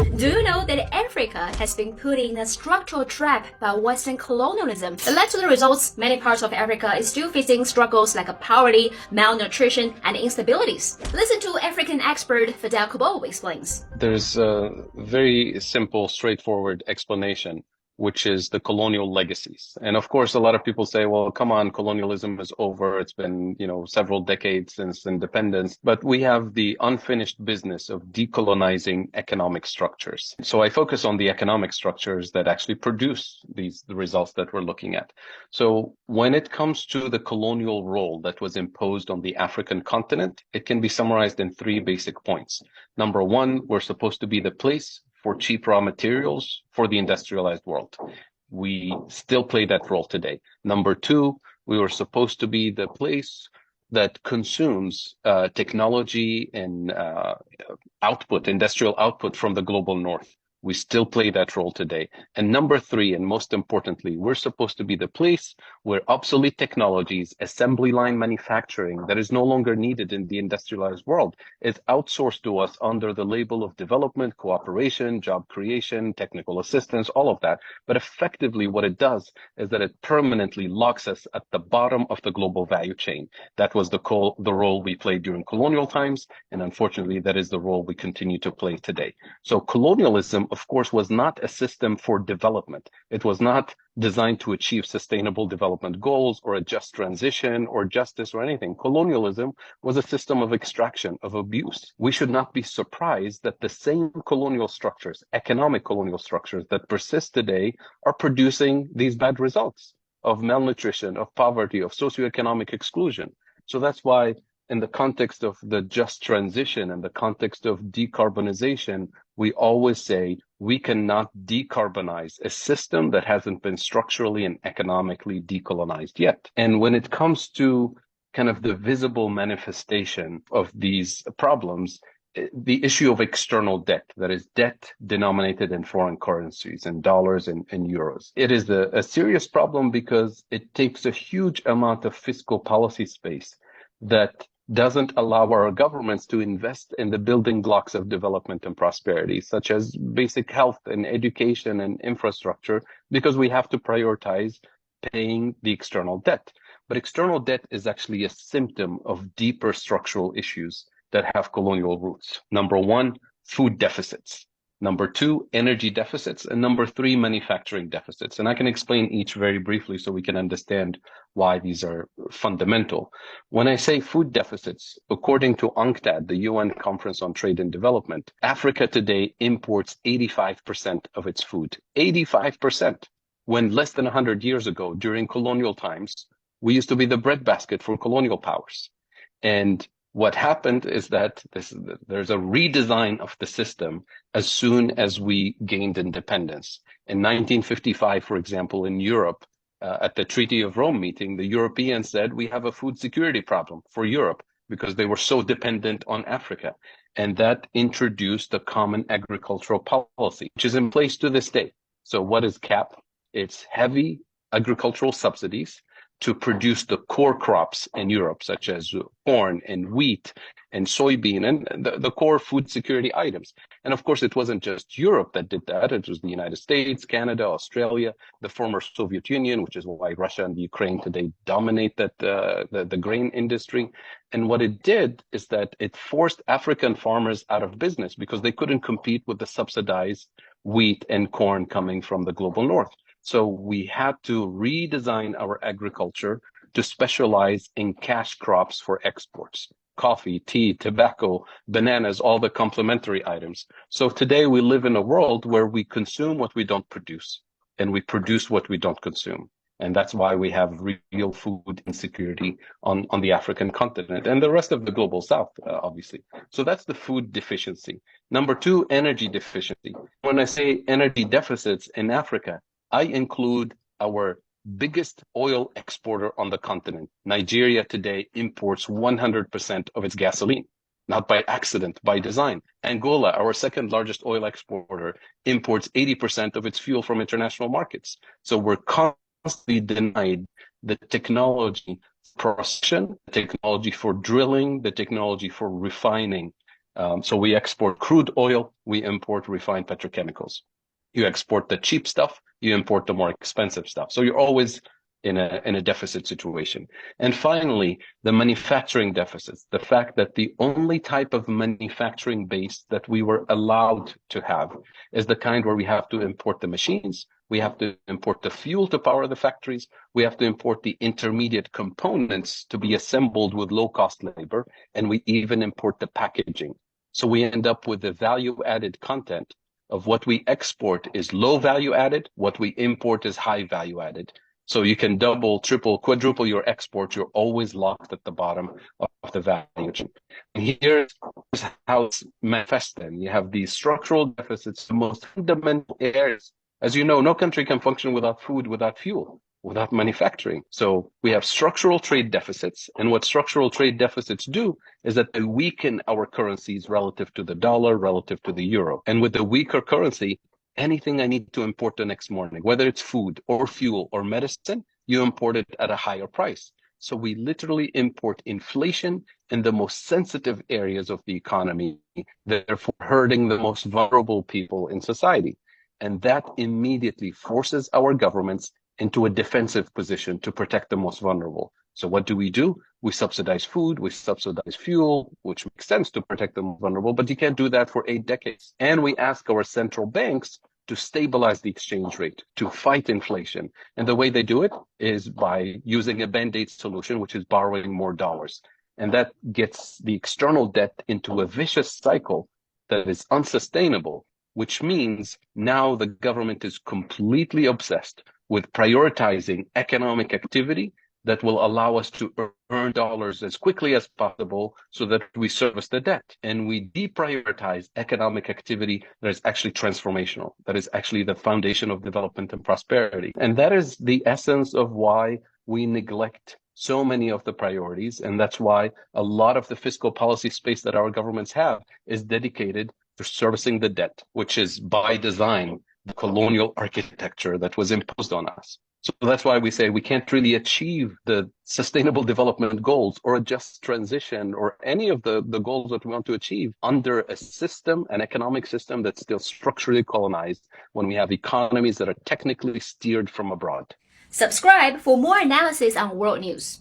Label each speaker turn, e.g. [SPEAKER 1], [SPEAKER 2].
[SPEAKER 1] Do you know that Africa has been put in a structural trap by Western colonialism that led to the results many parts of Africa is still facing struggles like poverty, malnutrition, and instabilities? Listen to African expert Fidel Kubo explains.
[SPEAKER 2] There's a very simple, straightforward explanation, which is the colonial legacies. And of course, a lot of people say, well, come on, colonialism is over. It's been, several decades since independence, but we have the unfinished business of decolonizing economic structures. So I focus on the economic structures that actually produce the results that we're looking at. So when it comes to the colonial role that was imposed on the African continent, it can be summarized in three basic points. Number one, we're supposed to be the place for cheap raw materials for the industrialized world. We still play that role today. Number two, we were supposed to be the place that consumes technology and industrial output from the global north. We still play that role today. And number three, and most importantly, we're supposed to be the place where obsolete technologies, assembly line manufacturing that is no longer needed in the industrialized world is outsourced to us under the label of development, cooperation, job creation, technical assistance, all of that. But effectively, what it does is that it permanently locks us at the bottom of the global value chain. That was the role we played during colonial times, and unfortunately, that is the role we continue to play today. So colonialism, of course, was not a system for development. It was not designed to achieve sustainable development goals or a just transition or justice or anything. Colonialism was a system of extraction, of abuse. We should not be surprised that the same colonial structures, economic colonial structures that persist today are producing these bad results of malnutrition, of poverty, of socioeconomic exclusion. So that's why in the context of the just transition and the context of decarbonization, we always say we cannot decarbonize a system that hasn't been structurally and economically decolonized yet. And when it comes to kind of the visible manifestation of these problems, the issue of external debt, that is debt denominated in foreign currencies, in dollars and euros. It is a serious problem because it takes a huge amount of fiscal policy space that doesn't allow our governments to invest in the building blocks of development and prosperity, such as basic health and education and infrastructure, because we have to prioritize paying the external debt. But external debt is actually a symptom of deeper structural issues that have colonial roots. Number one, food deficits. Number two, energy deficits. And number three, manufacturing deficits. And I can explain each very briefly so we can understand why these are fundamental. When I say food deficits, according to UNCTAD, the UN Conference on Trade and Development, Africa today imports 85% of its food. 85%. When less than 100 years ago, during colonial times, we used to be the breadbasket for colonial powers. And what happened is that there's a redesign of the system as soon as we gained independence. In 1955, for example, in Europe, at the Treaty of Rome meeting, the Europeans said we have a food security problem for Europe because they were so dependent on Africa. And that introduced the common agricultural policy, which is in place to this day. So what is CAP? It's heavy agricultural subsidies to produce the core crops in Europe, such as corn and wheat and soybean and the core food security items. And of course, it wasn't just Europe that did that. It was the United States, Canada, Australia, the former Soviet Union, which is why Russia and Ukraine today dominate the grain industry. And what it did is that it forced African farmers out of business because they couldn't compete with the subsidized wheat and corn coming from the global north. So we had to redesign our agriculture to specialize in cash crops for exports: coffee, tea, tobacco, bananas, all the complementary items. So today we live in a world where we consume what we don't produce and we produce what we don't consume. And that's why we have real food insecurity on the African continent and the rest of the global south, obviously. So that's the food deficiency. Number two, energy deficiency. When I say energy deficits in Africa, I include our biggest oil exporter on the continent. Nigeria today imports 100% of its gasoline, not by accident, by design. Angola, our second largest oil exporter, imports 80% of its fuel from international markets. So we're constantly denied the technology procession, the technology for drilling, the technology for refining So we export crude oil, we import refined petrochemicals. You export the cheap stuff, you import the more expensive stuff. So you're always in a deficit situation. And finally, the manufacturing deficits, the fact that the only type of manufacturing base that we were allowed to have is the kind where we have to import the machines, we have to import the fuel to power the factories, we have to import the intermediate components to be assembled with low-cost labor, and we even import the packaging. So we end up with the value-added content of what we export is low value added, what we import is high value added. So you can double, triple, quadruple your exports. You're always locked at the bottom of the value chain. And here's how it's manifested. You have these structural deficits, the most fundamental areas. As you know, no country can function without food, without fuel, without manufacturing. So we have structural trade deficits. And what structural trade deficits do is that they weaken our currencies relative to the dollar, relative to the euro. And with the weaker currency, anything I need to import the next morning, whether it's food or fuel or medicine, you import it at a higher price. So we literally import inflation in the most sensitive areas of the economy, therefore hurting the most vulnerable people in society. And that immediately forces our governments into a defensive position to protect the most vulnerable. So what do? We subsidize food, we subsidize fuel, which makes sense to protect the most vulnerable, but you can't do that for 8 decades. And we ask our central banks to stabilize the exchange rate, to fight inflation. And the way they do it is by using a band-aid solution, which is borrowing more dollars. And that gets the external debt into a vicious cycle that is unsustainable, which means now the government is completely obsessed with prioritizing economic activity that will allow us to earn dollars as quickly as possible so that we service the debt. And we deprioritize economic activity that is actually transformational, that is actually the foundation of development and prosperity. And that is the essence of why we neglect so many of the priorities. And that's why a lot of the fiscal policy space that our governments have is dedicated to servicing the debt, which is by design the colonial architecture that was imposed on us. So that's why we say we can't really achieve the sustainable development goals or a just transition or any of the goals that we want to achieve under a system, an economic system that's still structurally colonized when we have economies that are technically steered from abroad.
[SPEAKER 1] Subscribe for more analysis on world news.